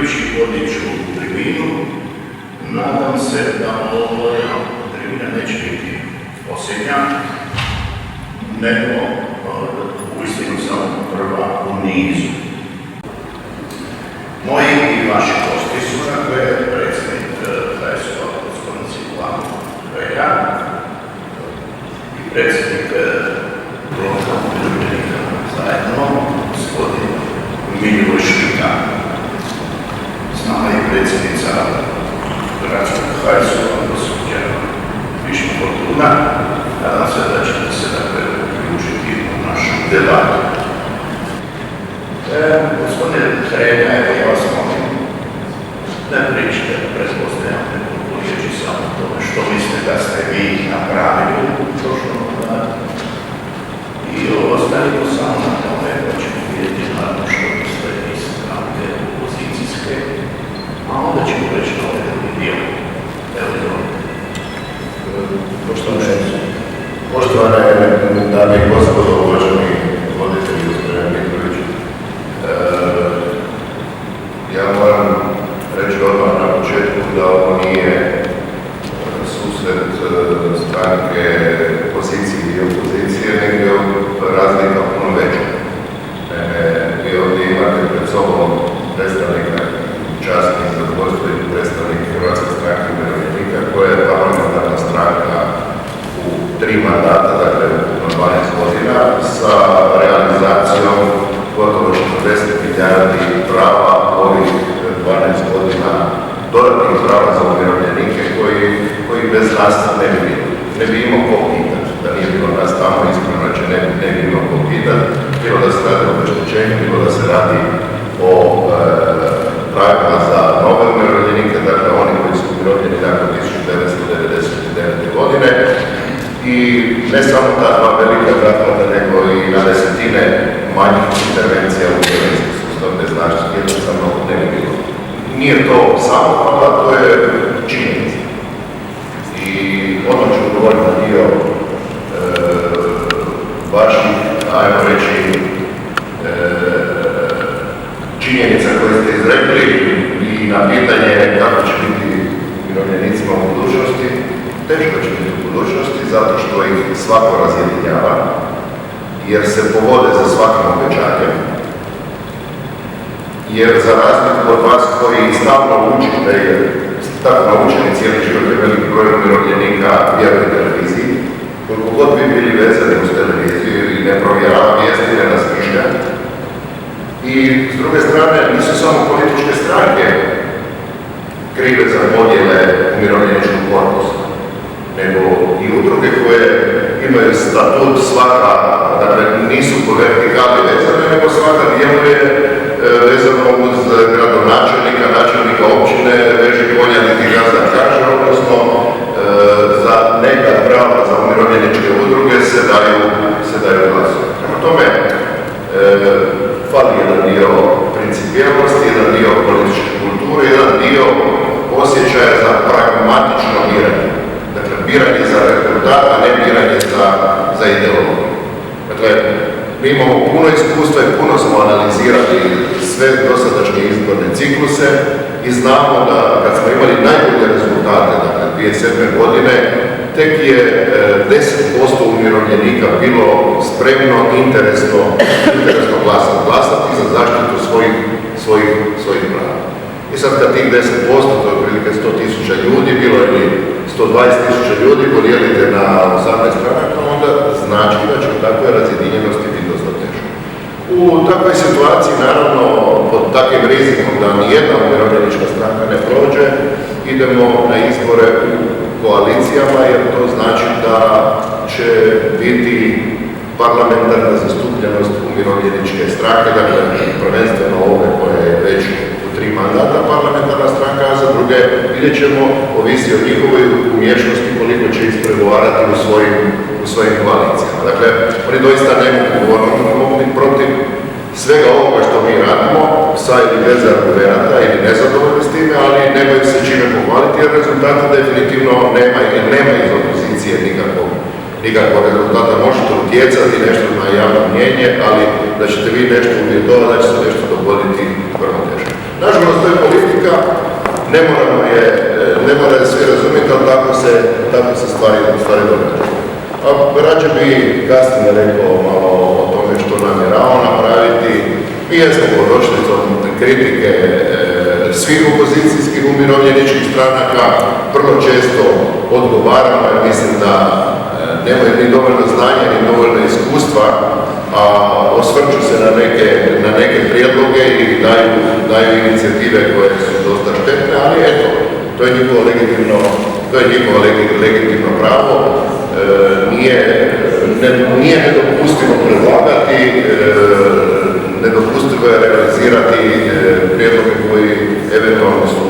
idući podiću tribinu, nadam se da tribina neće biti posljednja, nego uistinu samo prva u nizu. Moji i vaši gosti su predsjednik HSU-a gospodin Silvano Hrelja i predsjednik Bloka umirovljenika zajedno gospodin Milivoj Špika. S nama je predsjednica gradskog HSU-a gospođa Višnja Fortuna. Nadam se da ćete se uključiti u našu debatu. Gospodine Hrelja, ja vas molim, ne pričate, pretpostavljam nekoliko riječi samo o tome što mislite da ste vi napravili u prošlom mandatu i ostavimo samo na tome da ćemo vidjeti naravno što misle iz stranke opozicijske, a onda ćemo reći na ovaj drugi dio. Evo izvolite. Poštovane dame i gospodo, uvaženi voditelji gospodina Mitrović, ja moram reći odmah na početku da ovo nije susret stranke pozicije i opozicije, nego razlika puno veća. Vi ovdje imate pred sobom predstavnika časnih zadovoljstva i predstavnika Hrvatske stranke umirovljenika, koja je parlamentarna stranka u 3 mandata, dakle ukupno 12 godina, sa realizacijom gotovo 40 milijardi prava ovih 12 godina, dodatnih prava za umirovljenike koji bez nas ne bi bilo. Ne bi imao ko pitati, da nije bilo nas tamo, iskreno reći ne bi imao ko pitati, bilo da se radi o obeštećenju, bilo da se radi o pravima za nove umirovljenike, dakle oni koji su umirovljeni nakon 1999. godine. I ne samo ta dva velika zahvata, nego i na desetine manjih intervencija u mirovinski sustav, bez naših jednostavno ne bi bilo. Nije to samo hvala, to je činjenica. I ono ću govoriti na dio vaših, ajmo reći, činjenica koje ste izrekli i na pitanje kako će biti umirovljenicima u budućnosti. Teško će biti u budućnosti zato što ih svako razjedinjava, jer se povode za svakim obećanjem, jer za razliku od vas koji stalno učite, jer tako naučeni cijeli život je veliki broj umirovljenika vjeruje televiziji, koliko god bi bili vezani uz televiziju i ne provjerava vijesti, ne razmišlja. I s druge strane, nisu samo političke stranke krive za podjele umirovljeničkog korpusa, nego i udruge koje imaju statut svaka, dakle nisu po vertikali vezane, nego svaka djeluje vezano uz gradonačelnika, načelnika općine, veži konja niti gazda kaže, odnosno za neka prava za umirovljeničke udruge se daju glasove. Prema tome, fali jedan dio principijelnosti, jedan dio političke kulture, jedan dio osjećaja za pragmatično biranje. Dakle, biranje za rezultat, a ne biranje za ideologiju. Dakle, mi imamo puno iskustva i puno smo analizirali sve dosadašnje izborne cikluse i znamo da kad smo imali najbolje rezultate, dakle 2007. godine, tek je 10% umirovljenika bilo spremno interesno glasati za zaštitu svojih prava. I sad kad tih 10%, to je otprilike 100.000 ljudi, bilo je 120.000 ljudi, podijelite na 18 stranaka, onda znači da će u takvoj razjedinjenosti biti dosta teško. U takvoj situaciji, naravno, pod takvim rizikom da nijedna umirovljenička stranka ne prođe, idemo na izbore u koalicijama, jer to znači da će biti parlamentarna zastupljenost umirovljeničke stranke, dakle prvenstveno ove koje je već u 3 mandata parlamentarna stranka, a za druge vidjet ćemo, ovisi od njihovoj umješnosti koliko će ispregovarati u svojim koalicijama. Dakle, oni doista ne mogu biti protiv svega ovoga što mi radimo, sa ili bez argumenata ili nezadovoljni s time, ali nemaju se čime pohvaliti, jer rezultata definitivno nema iz opozicije nikakvog rezultata. Možete utjecati nešto na javno mnjenje, ali da ćete vi nešto uvjetovati, da će se nešto dogoditi vrlo teško. Nažalost, to je politika ne mora svi razumjeti, ali tako se stvari događaju. A rađe bi kasnije rekao malo o tome što namjeravamo napraviti. Mi jesmo podošlicom kritike svih opozicijskih umirovljeničkih stranaka, vrlo često odgovaramo, jer mislim da nemaju ni dovoljno znanja, ni dovoljno iskustva, a osvrću se na neke prijedloge i daju inicijative koje su dosta štetne, ali eto, to je njihovo legitimno pravo. Nije nedopustivo predlagati, nedopustivo je realizirati prijedloge koji eventualno su.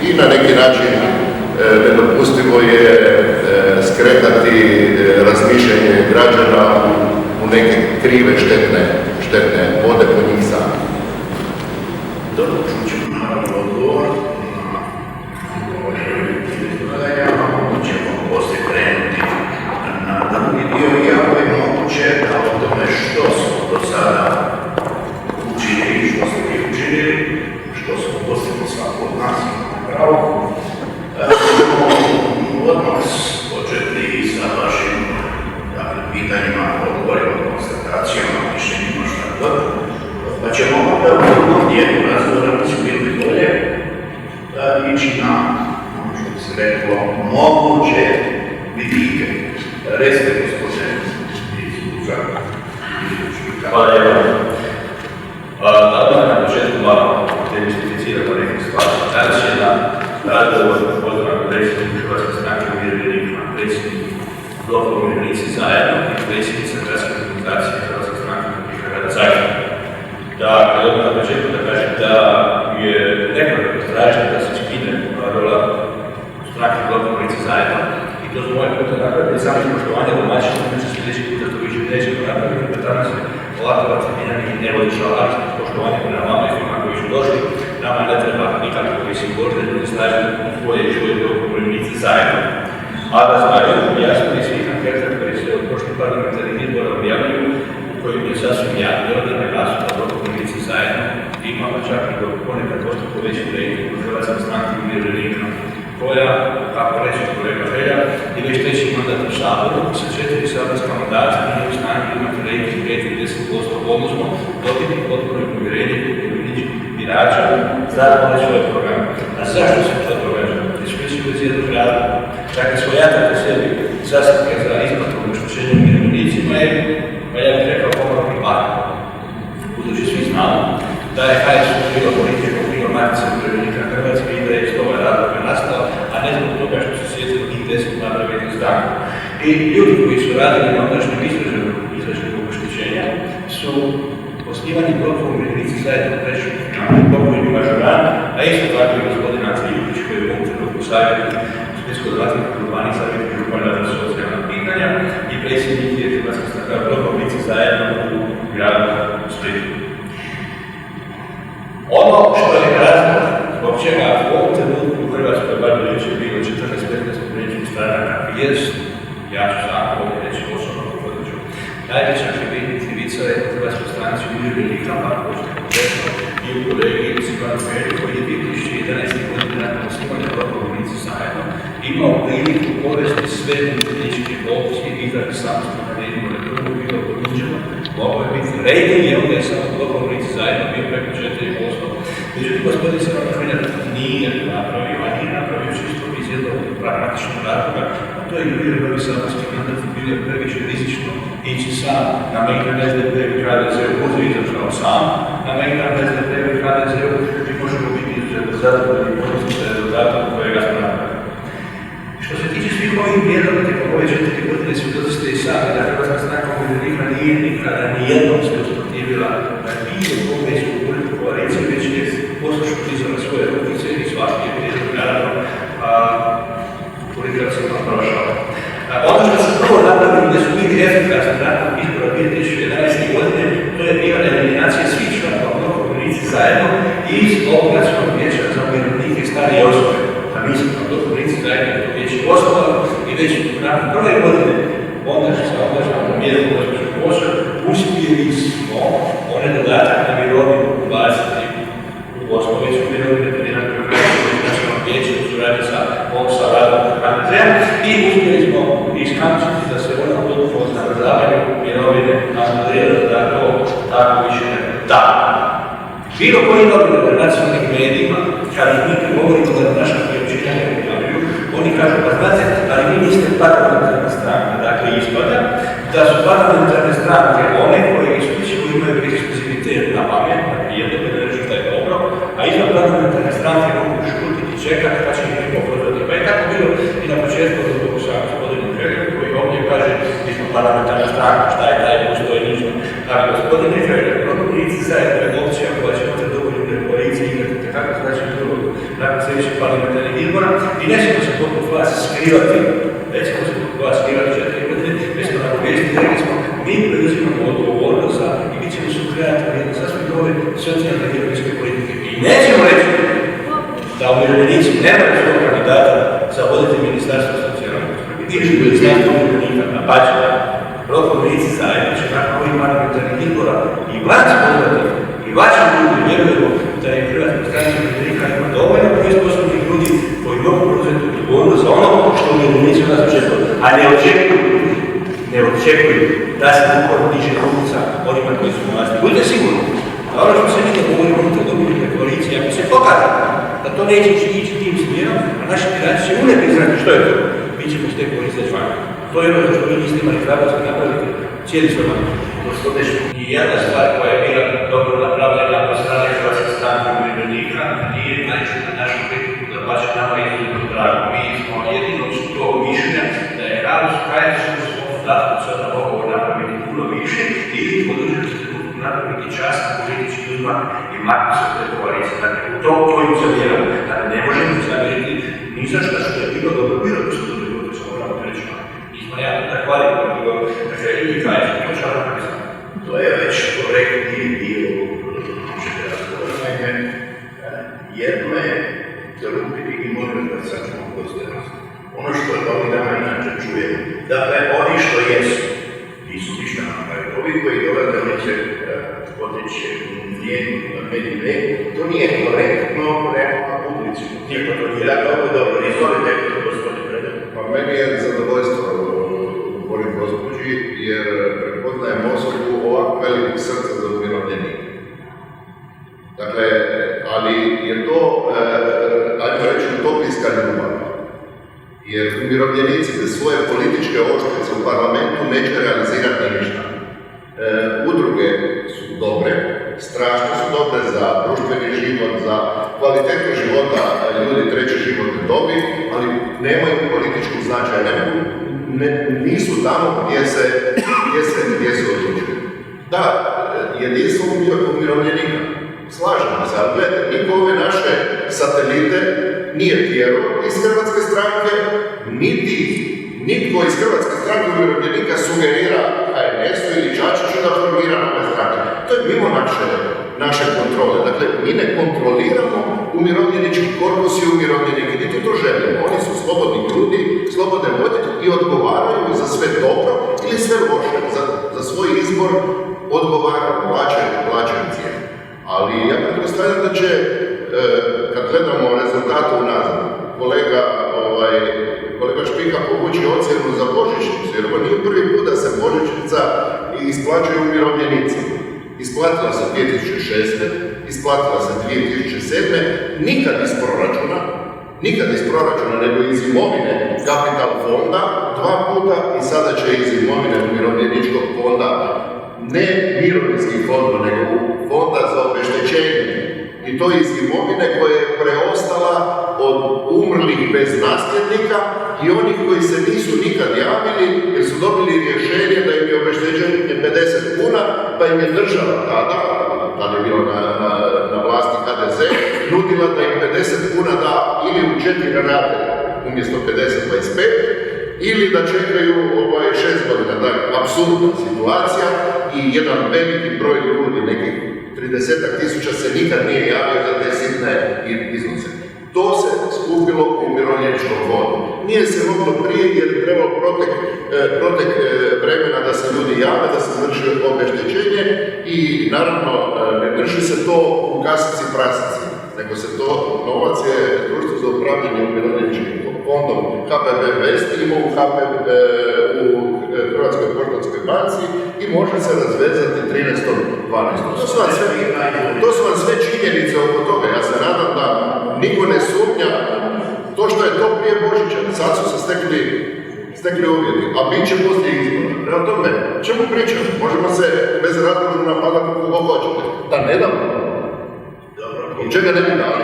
I na neki način nedopustivo je skretati razmišljanje građana u neke krive, štetne vode po njih sami. Dobro, čućemo naravno odgovor. Ćemo poslije krenuti na drugi dio i ako je moguće da o tome što smo do sada učinili, što smo mi učinili, što smo postigli svako od nas pravo, ćemo odmah početi sa vašim pitanjima, odgovorima, konstatacijama, mišljenjima, šta god. Pa ćemo onda u drugom dijelu razgovora, mislim, bilo bi bolje ići na reklo, moguće vidike. Recite, gospodine iz Hvala lijepo. Dakle, na početku malo demistificiramo neke stvari. Danas je na razgovor pozvan predsjednik Hrvatske stranke umirovljenika, predsjednik Bloka umirovljenici zajedno i predsjednica gradske organizacije Hrvatske stranke umirovljenika zajedno. Dakle, odmah na početku da kažem da je nekoliko traženo da se skine rola stranke Bloka umirovljenici zajedno i to su moje puta napraviti samo iz poštovanja domaćina, znači sljedeći puta to više nećemo napraviti, da danas je ovako vacijenjani i nelogično, ali poštovanje prema vama i svima koji su došli, nama ne treba nikako koji si govorili, da ne snažimo koje i što je Blok umirovljenici zajedno. A da značimo jasno i svih anketa koji se od prošlih parlamentarnih izbora objavljuju, u kojim je sasvim jasno da ne glasu da Blok umirovljenici zajedno imamo čak i ponekad dosta povećen rejting od Hrvatske stranke umirovljenika, koja, kako reći kolega Želja, je već treći mandat u Saboru, sa 4 saborska mandata nije u stanju imati rejting 5-10%, odnosno dobiti potpuno i povjerenje umirovljeničkih birača za one svoje programe. A zašto se to događa? Isključivo iz jednog razloga. Dakle, svojatate sebi sastavke za isplatu obeštećenja umirovljenicima je, pa ja bih rekao, pomalo primarno. Budući svi znamo da je HSU bilo političko krivo Matica umirovljenika Hrvatske i da je iz toga razloga nastao, a ne zbog toga što su sjetili tih 10 napraviti stanku. I ljudi koji su radili na ondašnjem izraženog obeštećenja su osnivanje Bloka umirovljenici zajedno prešli na pokojni Mažuran, a isto tako i gospodin Ante Jukić koji je u ovom trenutku savjetnik Splitsko-dalmatinske županije, savjetnik županija za socijalna pitanja i predsjednik je Hrvatske stranke Bloka umirovljenici zajedno u gradu Splitu. Ono što je razlog zbog čega u ovom trenutku u Hrvatskoj bar do jučer bilo 14-15 umirovljeničkih stranaka jest, ja ću samo ovdje reći osobno u području, najveća krivica je u Hrvatskoj stranci umirovljenika, ako što je konkretno i u kolegi Silvanu Hrvatskoj koji je 2011. godine nakon osnivanja Bloka umirovljenici zajedno imao priliku povesti sve umirovljeničke opcije i da bi samostalno redimo na prvu bilo ponuđeno. Mogao je biti rejting i onda je samo Blok umirovljenici zajedno bio preko 4%. Međutim, gospodin Silvano Hrvatskoj nije napravio, a nije napravio čisto iz jednog pragmatičnog razloga, a to je bio prvi saborski mandat, bilo je previše rizično ići sam na mejdan SDP-u i HDZ-u, možda izašao sam na mejdan SDP-u i HDZ-u i možemo biti izuzetno zadovoljni i ponosni sa rezultatom kojega smo napravili. Što se tiče svih ovih prijedloga tijekom ove 4 godine svjedoci ste i sami da Hrvatska stranka umirovljenika nije nikada nijednom se usprotivila na bilo kom veću politiku koaliciju, već je poslušno dizala svoje rukice i svaki je prijedlog naravno politika se vam prošao. Ono što su prvo napravili da su bili efikasni nakon izbora 2011. godine, to je bila eliminacija svih članova Bloka umirovljenici zajedno iz ovog nacionalnog vijeća za umirovljenike starije osobe. A mi smo na Bloku umirovljenici zajedno to vijeće osnovalo i već nakon prve godine sa ondašnjom premijerom gospođom Kosor uspjeli smo one dodatak na mirovinu ubaciti u osnovicu mirovine, te na bilo koji novinar na nacionalnim medijima, kada mi govorimo da naša priopćenja ne objavljuju, oni kažu, pa znate, ali vi niste parlamentarna stranka. Dakle, ispada da su parlamentarne stranke one koje isključivo imaju ekskluzivitet na pamet, na prijedlog, da ne reći da je dobro, a izvan parlamentarne stranke mogu šutiti i čekati pa će ih neko prodati. Pa je tako bilo i na početku od ovog sa gospodinom Željom, koji ovdje kaže, mi smo parlamentarna stranka, šta je taj postoje ništa. Ali gospodine Želja, Prokovici zajedno je opcija koja će imati dovoljne koalicije imati tako znači nakon sljedećih parlamentarnih izbora i nećemo se poput vas skrivati, nećemo se poput vas skrivati 4 godine, već smo napovijestili, rekli smo, mi preuzimamo odgovornost i mi ćemo se ukreati u jednu sasvim nove socijalne i mirovinske politike. I nećemo reći da umirovljenici nemaju svog kandidata za voditi ministarstvo socijalne ili ministarstvo umirovljenika na pađu. Prokovici zajedno će nakon ovih parlamentarnih izbora i vas pozvati i vaši ljudi vjerujemo da je Hrvatska stranka umirovljenika ima dovoljno sposobnih ljudi koji mogu preuzeti odgovornost za ono što umirovljenici od nas očekuju, a ne očekuju da se upravo diže ruka onima koji su u vlasti. Budite sigurni, da ono što se mi govorimo unutar domoljubne koalicije, ako se pokaže da to neće ići tim smjerom, a naši birači će unaprijed znati što je to, mi ćemo s te koalicije člani. To je ono što vi niste imali hrabrosti napraviti cijeli svoj mandat. I jedna stvar koja je bila dobro napravljena od strane Hrvatske stranke umirovljenika nije znači na našu kritiku da baš nama izuzetno drago. Mi smo jedino su to mišljenja da je hrabrost HSS u svom podatku sada mogao napraviti puno više ili podržati se napraviti častan politički uzmak i maknuti se od te koalicije. Dakle, to im zamjeramo. Dakle, ne možemo zamjeriti ni za što je bilo dobro, bilo da su to dobro, samo pravo trećima. Ja da hvalim da se i kaže, to je već korektni dio našeg razgovora. Jedno je da lupiti i možda da sačemo postojenost. Ono što ovih dana inače čujemo, dakle, oni što jesu, nisu ništa napravili. Ovi koji dolaze, oni će poteći njenu na mediju neku, to nije korektno na publici. Niko to nije. Dakle, ovo je dobro, izvolite, gospodine Predaj. Pa meni je zadovoljstvo govorim gospođi, jer prepoznajem osobu ovako velikog srca za umirovljenike. Dakle, ali je to, ajmo reći, utopijska ljubav. Jer umirovljenici bez svoje političke oštrice u parlamentu neće realizirati ništa. Udruge su dobre, strašno su dobre za društveni život, za kvalitetu života ljudi treće životne dobi, ali nemaju političkog značaja, nisu tamo gdje se odlučuju. Da, jedinstvo umirovljenika, slažemo se, ali gledajte, niko ove naše satelite nije tijelo iz Hrvatske stranke, nitko iz Hrvatske stranke umirovljenika sugerira HNS-u ili Čačiću da formira nove stranke. To je mimo naše kontrole. Dakle, mi ne kontroliramo umirovljenički korpus i umirovljenike, niti to želimo. Oni su slobodni ljudi, slobodne volje i odgovaraju za sve dobro ili sve loše. Za svoj izbor odgovaraju, plaćaju cijenu. Ali ja pretpostavljam da će, kad gledamo rezultate unazad, kolega Špika povući ocjenu za božićnicu, jer ovo nije prvi put da se božićnica isplaćuje umirovljenicima. Isplatila se 2006. Isplatila se 2007. Nikad iz proračuna, nego iz imovine Kapital fonda 2 puta i sada će iz imovine umirovljeničkog fonda, ne mirovinskih fonda, nego fonda za obeštećenje. I to iz imovine koja je preostala od umrlih bez nasljednika i onih koji se nisu nikad javili jer su dobili rješenje da im je obeštećenje 50 kuna, pa im je država tada je bilo na vlasti HDZ, nudila da im 50 kuna da ili u 4 rate umjesto 50-25, ili da čekaju 6 godina. Dakle, apsurdna situacija i jedan veliki broj ljudi, nekih 30-ak tisuća se nikad nije javio za te sitne iznose. To se skupilo u umirovljeničkom fondu. Nije se moglo prije jer je trebalo protek vremena da se ljudi jave, da se vrši obeštećenje i naravno ne drži se to u kasici prasici. nego se to, novac je društvo za upravljanje umirovljeničkim fondom HPB Invest ima u Hrvatskoj poštanskoj banci i može se razvezati 13.12. To su vam sve činjenice oko toga. Ja se nadam da niko ne sumnja to što je to prije Božića. Sad su se stekli uvjeti, a bit će poslije izbora. Prema tome, čemu pričamo? Možemo se bez razloga napadati kako hoćete. Da ne damo. Od čega ne bi dali?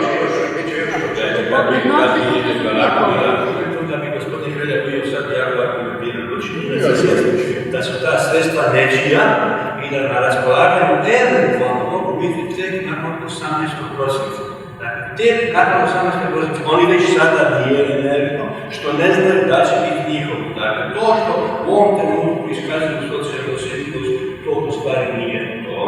Da bi gospodin Hrelja bio sad jako argumentiran, da su ta sredstva nečija i da na raspolaganju eventualno mogu biti tek nakon 18. prosinca. Dakle, tek nakon 18. prosinca oni već sada dijeli energiju, što ne znaju da će biti njihovo. Dakle, to što u ovom trenutku iskazuju socijalnu osjetljivost, to u stvari nije to.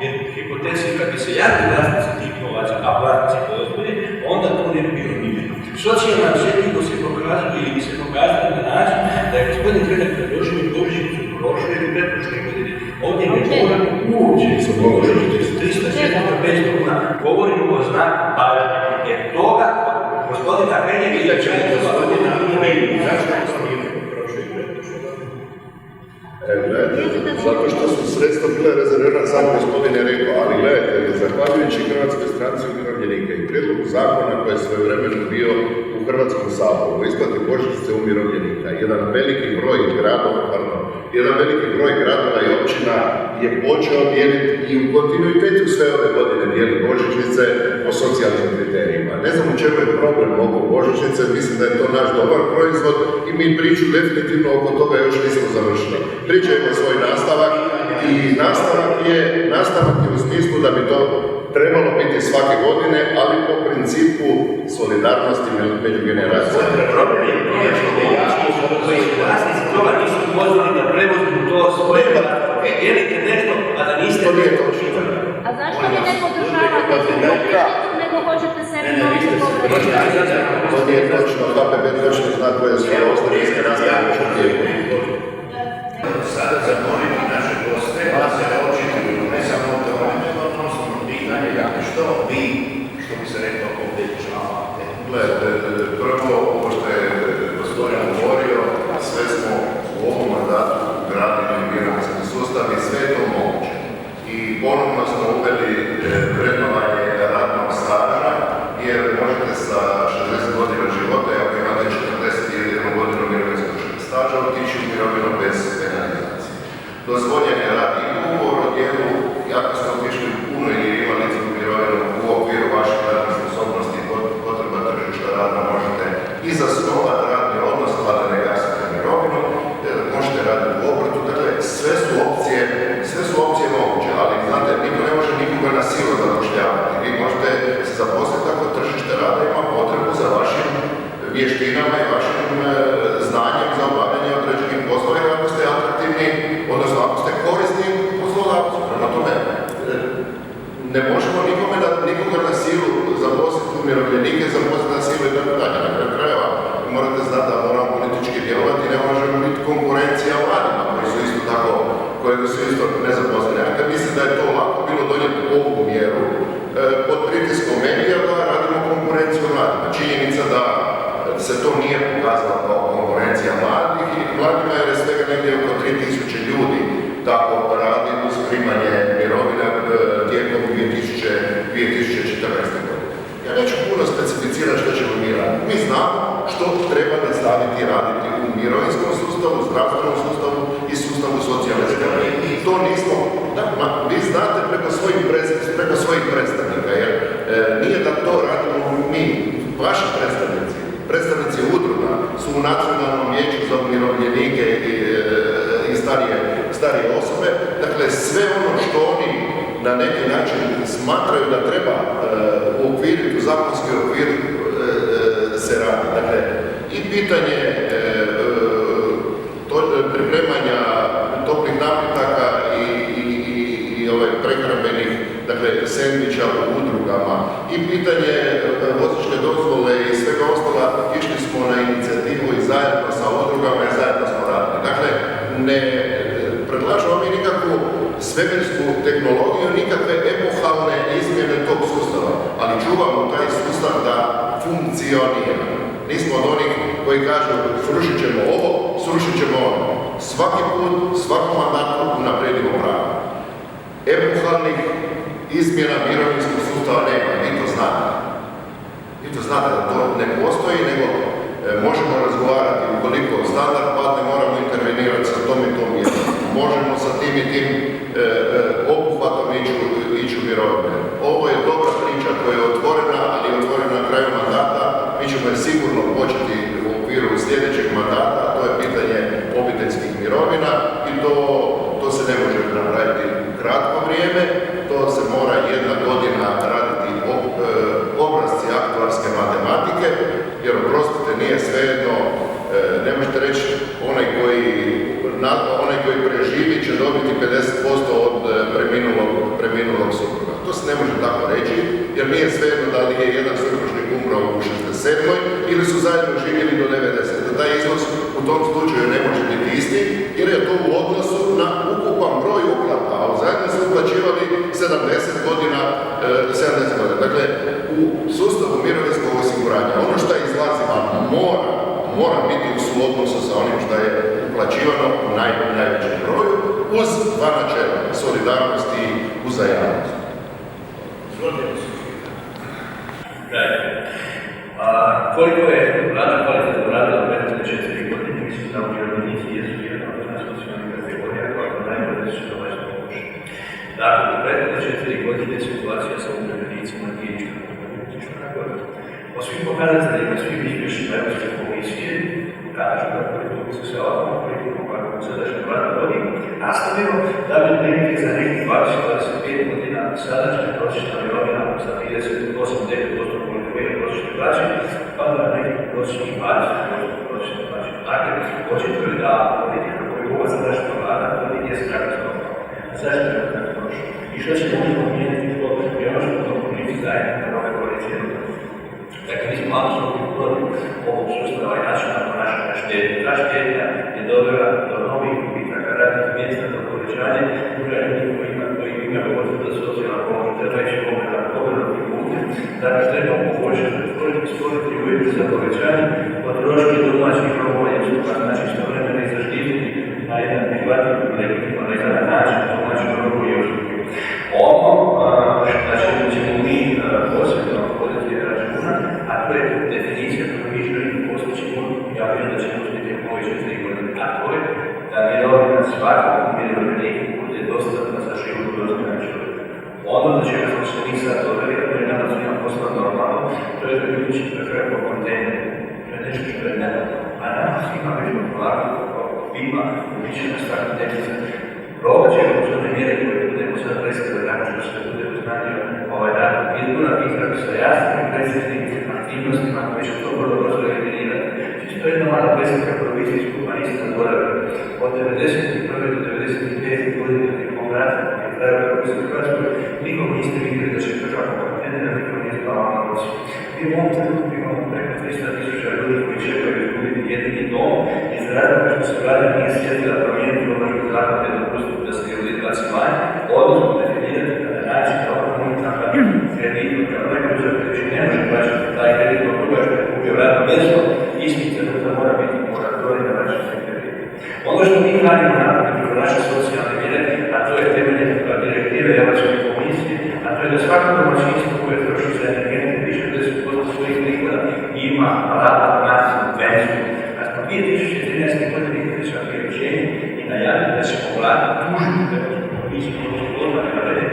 Jer hipotetski kad bi se javili vlasnici tih novaca, a vlasnici postoje, onda to ne bi bilo nijedno. Socijalna osjetljivost se pokazuje ili bi se pokazala na način da je gospodin Hrelja predložio božićnicu prošle ili pretprošle godine. Ovdje ne govorimo uopće sa božićnicu 300, 500 kuna, govorimo o znaku bavanja. Jer toga gospodina Hrelja ili će gospodina Hrelja. Zašto to nije prošle i pretprošle? Gledajte, zato što su sredstva bile rezervirana, sam gospodin je rekao, ali gledajte, zahvaljujući Hrvatskoj stranci umirovljenika i prijedlogu zakona koji je svojevremeno bio u Hrvatskom saboru u isplati božićnice umirovljenika, jedan veliki broj gradova i općina je počeo dijeliti i u kontinuitetu sve ove godine dijeli božićnice po socijalnim kriterijima. Ne znam u čemu je problem oko božićnice, mislim da je to naš dobar proizvod i mi priču definitivno oko toga još nismo završili. Priča ima svoj nastavak i nastavak je u smislu da bi to trebalo biti svake godine, ali po principu solidarnosti među generacijama. Problem je to što koji vlasnici toga nisu pozvali da prevozimo to svoje vlasnike. Dijelite nešto, a da niste nešto učitali. A zašto vi ne podržavate tu nego hoćete sebi novce povrati? To nije točno, HPB točno zna koje su ostavinske nastavne tijeku. Sada zamoliti naše goste da se očituju ne samo o tome, nego odnosno pitanje što vi, što bi se reklo, obećavate. Gledajte, prvo, ovo što je gospodin govorio, sve smo u ovom mandatu gradili mirovinski sustav i sve je to moguće. I ponovno smo uveli vrednovanje radnog staža, jer možete sa 60 godina života, ako imate 41 godinu mirovinskog staža, otići u mirovinu bez penalizacije. Dozvoljen je rad i ugovor o djelu, ako ste otišli u puno ili invalidsku mirovinu u okviru vaših radnih sposobnosti i potreba tržišta rada, možete i zasnovati radni odnos, a da ne gasite mirovinu, možete raditi u obrtu, dakle sve su opcije moguće, ali znate, niko ne može nikoga na silu zapošljavati. Vi možete se zaposliti ako tržište rada ima potrebu za vašim vještinama i vašim znanjem za obavljanje određenih poslova, ako ste atraktivni, odnosno ako ste korisni poslodavci. Prema tome, ne možemo nikoga na silu zaposliti umirovljenike, zaposliti na silu i tako dalje. Na kraju krajeva, morate znati da moramo politički djelovati, ne možemo biti konkurencija mladima koji su isto nezaposleni. Ja mislim da je to lako bilo donijeti ovu mjeru pod pritiskom medija da radimo konkurenciju mladima. Činjenica da se to nije pokazalo kao konkurencija mladima jer je svega negdje oko 3000 ljudi tako radi uz primanje mirovina tijekom 2014. godine. Ja neću puno specificirati što ćemo mi raditi. Mi znamo što treba nastaviti raditi u mirovinskom sustavu, zdravstvenom sustavu i sustavu socijalne skrbi. I to nismo, vi znate preko svojih predstavnika, jer nije da to radimo mi, vaši predstavnici udruga su u Nacionalnom vijeću za umirovljenike i starije osobe. Dakle, sve ono što oni na neki način smatraju da treba uokviriti u zakonski okvir se radi. Dakle, i pitanje pripremanja toplih napitaka i prehrambenih, dakle, sendviča u udrugama i pitanje vozačke dozvole i svega ostala, išli smo na inicijativu i zajedno sa udrugama i zajedno smo radili. Dakle, ne predlažemo mi nikakvu svemirsku tehnologiju, nikakve epohalne izmjene tog sustava, ali čuvamo taj kažu srušit ćemo ovo, srušit ćemo ono. Svaki put, svakom mandatu unaprijedimo pravo. Epohalnih izmjena mirovinskog sustava nema, vi to znate. Vi to znate da to ne postoji, nego možemo razgovarati ukoliko standard padne, moramo intervenirati sa tom i tom mjerom. Možemo sa tim i tim obuhvatom ići u mirovine. Ovo je dobra priča koja je otvorena, ali je otvorena na kraju mandata. Mi ćemo je sigurno početi u okviru sljedećeg mandata, a to je pitanje obiteljskih mirovina i to se ne može napraviti u kratko vrijeme, to se mora 1 godina raditi obrazci aktuarske matematike, jer oprostite, nije svejedno, ne možete reći onaj koji preživi će dobiti 50% od preminulog supruga. To se ne može tako reći, jer nije svejedno da li je jedan supružnik umro u 67. ili su zajedno živjeli do 90. Taj iznos u tom slučaju ne može biti isti, jer je to u odnosu na ukupan broj uplata, a zajedno su uplaćivali 70 godina. Dakle, u sustavu mirovinskog osiguranja, ono što izlazi vam mora biti u suodnosu sa onim što je uplaćivano u najvećem broju, uz 2 načela, solidarnost i uzajamnost. Koliko je Vlada kvalitetno radila u prethodne 4 godine, mislim da umirovljenici jesu jedna od socijalnih kategorija koja najbolje će dolazi do pomoći. Dakle, u prethodne 4 godine situacija sa umirovljenicima nije išla najbolje. Po svim pokazateljima, svim izvješćima Europske komisije kažu da politiku se sve ovakvom politikom kakvom sadašnja Vlada vodi, nastavimo da bi prilike za nekih 20-25 godina sadašnja prosječna mirovina sa 38,9% koliko je prosječne plaće, pa da nekih prosječnih 20% prosječne plaće. Dakle, očito je da politika koju ova sadašnja Vlada vodi je katastrofa. Zašto je to tako prošlo? I što će možda promijeniti to? I ono što to politici zajedno na ove koalicije. Dakle, mi smo apsolutno protiv ovog sustava i načina ponašanja štednje. Ta štednja je dovela do novih gubitaka radnih mjesta, do povećanja broja ljudi koji imaju potrebu za socijalna pomoć, treba ići obrnutim putem. Dakle, treba poboljšati, stvoriti uvjete za povećanje potrošnje domaćih robova i usluga, znači istovremeno i zaštititi na jedan prihvatljiv i legitiman način domaćih robova i usluga. Ono što ćemo mi posebno voditi računa, a to je definicija koju mi želimo postići, ja vjerujem da ćemo uspjeti u ovoj 4 godine, a to je da mirovina svakom umirovljeniku bude dostatna za život dostojan čovjeka. Ono na čega smo se mi sad doveli, a to je nama svima postalo normalno, to je da ljudi će prekraju po kontejneru. To je nešto što je nedatno. A nama svima već polako, kao ima, bit će nas tako deficit. Probat ćemo uz one mjere koje budemo sad predstavili nakon što se bude uznanio ovaj datum izbora, izradu sa jasnim i preciznim aktivnostima koji će to vrlo brzo eliminirati. Čisto jedna mala preslika provizijsku, pa nisam zaboravio. Od 1991. do 1995. godine tijekom rata koji je trajao u Hrvatskoj, nikom niste vidjeli da će država kontejnera, nikom nije spavao na noći. Mi u ovom trenutku imamo preko 300.000 ljudi koji čekaju izgubiti jedini dom iz razloga što se Vlada nije sjetila promijeniti ovršni zakon te dopustiti da se kreditaci manje, odnosno definirati na način da obrnuti na kreditu kao neko uzeti koji ne može plaćati taj kredit od toga što je kupio radno mjesto, istim da mora biti moratorij na vraćanje kredita. Ono što mi radimo napraviti u naše socijalne mjere, a to je temelje direktive Europske komisije, a to je da svako domaćinstvo koje troši za energente više od 10% svojih prihoda ima pravo na subvenciju. A smo 2013. godine izvršali priopćenje i najavili da ćemo Vladu tužiti Europsku komisiju koju odmah navede,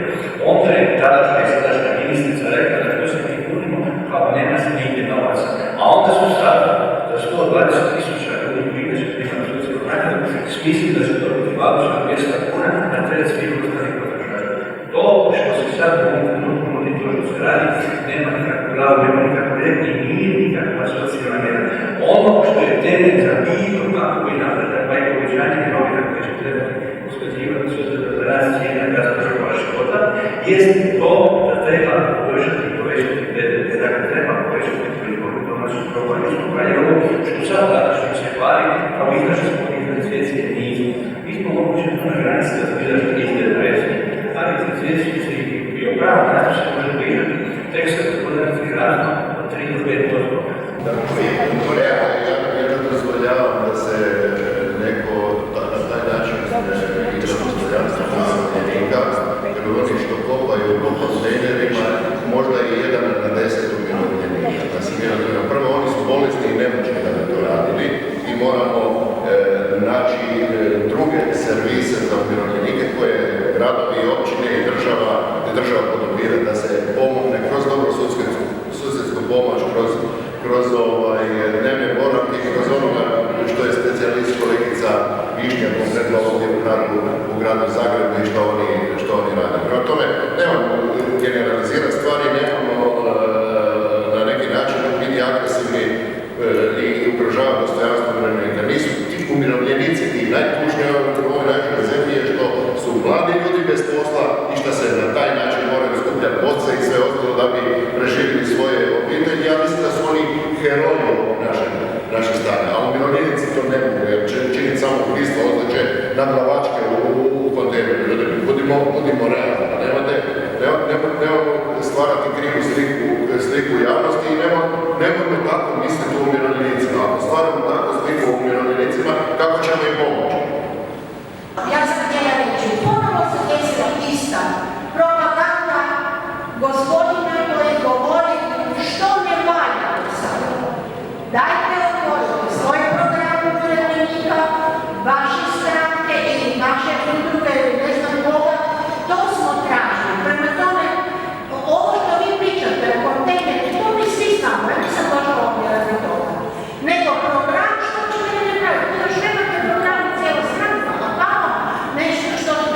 onda je tadašnja i sadašnja ministrica rekla da to se mi punimo kao nema se nigdje novaca. A onda su sad za 120.000 ljudi koji inače primaju socijalnu naknadu smislili da će dobiti vaučer 200 kuna na teret svih ostalih potrošača. To što se sad u ovom trenutku nudi, to što se radi, nema nikakvu glavu, nema nikakvu red i nije nikakva socijalna mjera. Ono što je temelj za bilo kako i napredak, pa i povećanje mirovina koje će trebati usklađivati s obzirom za rast cijena troškova života, jest to da treba poboljšati i povećati BDP, dakle treba povećati proizvodnju domaćih roba i usluga, jer ovo što sad današnji se hvali, kao izašli smo iz recesije nismo. Mi smo moguće na granici da smo izašli iz depresije, ali iz recesije se i o pravom način se može bližati tek sa gospodarskim rastom od 3 do 5%. Dakle, Koreja je što oni rade. Prema tome, nemamo generalizirati stvari, nemamo na neki način biti agresivni i ugrožavati dostojanstvo umirovljenika. Nisu ti umirovljenici ti najtužniji u ovoj našoj zemlji je što su mladi ljudi bez posla i što se na taj način moraju skupljati boce i sve ostalo da bi preživjeli svoje obitelji. Ja mislim da su oni heroji ovog naše stane, a umirovljenici to ne mogu, jer će činiti samo ubistvo, odlače na glavačke u kontejneru. Budimo realni, nemamo stvarati krivu sliku javnosti i nemojmo tako misliti o umirovljenicima. Ako stvaramo tako sliku o umirovljenicima, kako ćemo im pomoći? Ja sam htjela reći, ponovo se desila ista propaganda gospodina koji govori što ne valja u Saboru. Dajte otvorite svoj program umirovljenika, vaše stranke ili naše udruge ili ne znam koga, to smo tražili. Prema tome, ovo što vi pričate o kontejneru, to mi svi znamo, ja nisam došla ovdje radi toga. Nego program što ćete ne praviti, još nemate program cijela stranka, a tamo nešto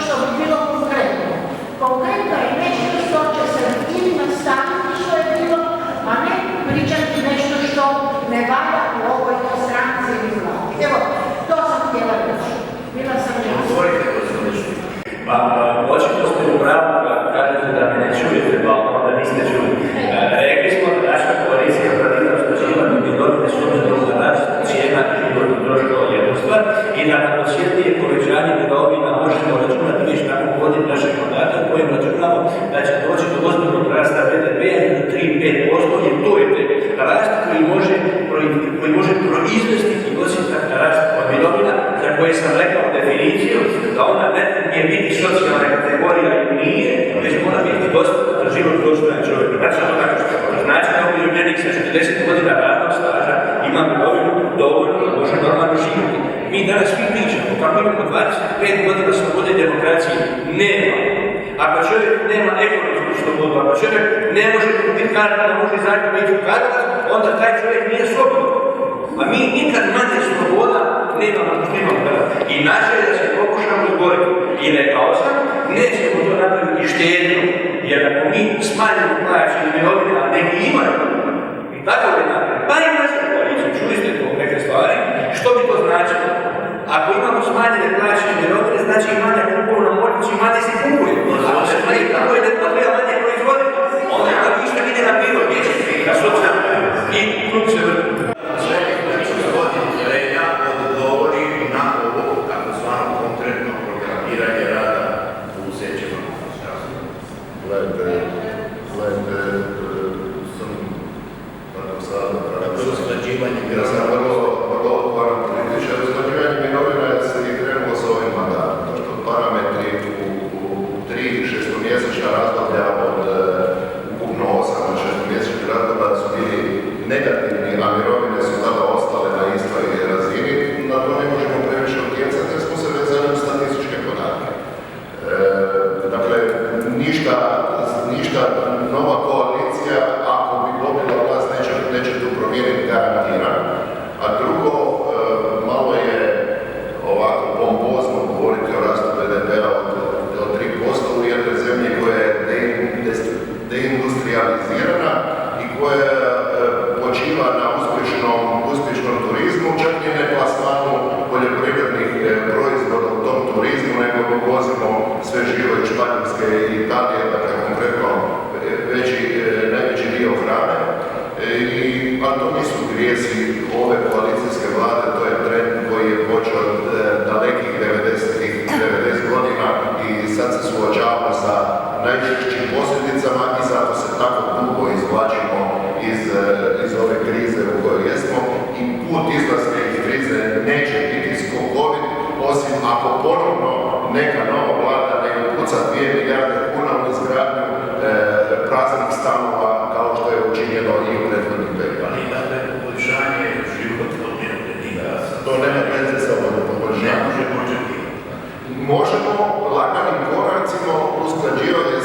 što bi bilo konkretno. Konkretno je nešto što će se ili nastaviti što je bilo, a ne pričati nešto što ne valja u ovoj stranci ili vladi. Evo, to sam htjela reći. Bila sam Pa, očito ste u pravu kada kažete da me ne čujete, pa onda niste čuli. Rekli smo da naša koalicija planira usklađivati mirovine s obzirom na rast cijena životnog troškova jednostva i da na osjetnije povećanje mirovina možemo računati već nakon godine našeg mandata u kojem računamo da će doći do ozbiljnog rasta BDP-a do 3-5%, jer to je rast koji može proizvesti i osjetak rast od mirovina za koje sam rekao definiciju da ona ne nije biti socijalna kategorija i nije, već mora biti dostatan život dostojan čovjeka. Znači to tako što znači da umirovljenik sa 40 godina radnog staža ima mirovinu dovoljno da može normalno živjeti. Mi danas svi pričamo kako imamo 25 godina slobode i demokracije. Nema. Ako čovjek nema ekonomsku slobodu, ako čovjek ne može kupiti kartu, ne može izaći među kartu, onda taj čovjek nije slobodan. A mi nikad manje sloboda nemamo što imamo tada. I naše je da se pokušamo izboriti. I rekao sam, nećemo to napraviti štedno, jer ako mi smanjimo plaće i mirovine, a neki imaju, i tako je napraviti, pa i naša koalicija, čuli ste to neke stvari, što bi to značilo? Ako imamo smanjene plaće i mirovine, znači i manja kupovna moć i manje se kupuje. Tako je da treba manje proizvoditi. Onda je tako isto ide na biro, gdje na socijalno i klub se vrti. Gospodin Renja odgovori na ovo takozvano konkretno programiranje rada u sećama. Gledajte, sam tako sada usklađivanje ja sam vrlo odgovoran političar. Usklađivanje mirovina se i krenulo s ovim mandatom. Što parametri u 3 šestomjesečna razdoblja od ukupno 8 šestomjesečnih razdoblja su bili negativni, a mirovine su tada ostale na istoj razini. Na to ne možemo previše utjecati jer smo se vezali u statističke podatke. Dakle, ništa nova koalicija, ako bi dobila vlast, neće tu promijeniti, garantiran. A drugo, malo je ovako pompozno govoriti o rastu BDP-a od 3% u jednoj zemlji koja je deindustrializirana i koja počiva na uspješnom turizmu, čak i ne plasmanu poljoprivrednih proizvoda u tom turizmu, nego uvozimo sve živo iz Španjolske i Italije, dakle konkretno najveći dio hrane. A to nisu grijesi ove koalicijske vlade, to je trend koji je počeo od dalekih 90 godina i sad se suočavamo sa najčešćim posljedicama i zato se tako dugo izvlačimo iz ove krize u kojoj jesmo i put izlaska iz krize neće biti skokovit, osim ako ponovno neka nova vlada ne upuca 2 milijarde kuna u izgradnju praznih stanova kao što je učinjeno i u prethodnih periodu. Ali dakle, poboljšanje života umirovljenika. To nema veze sa ovom poboljšanjem. Ne možemo očekivati. Možemo laganim koracima usklađivati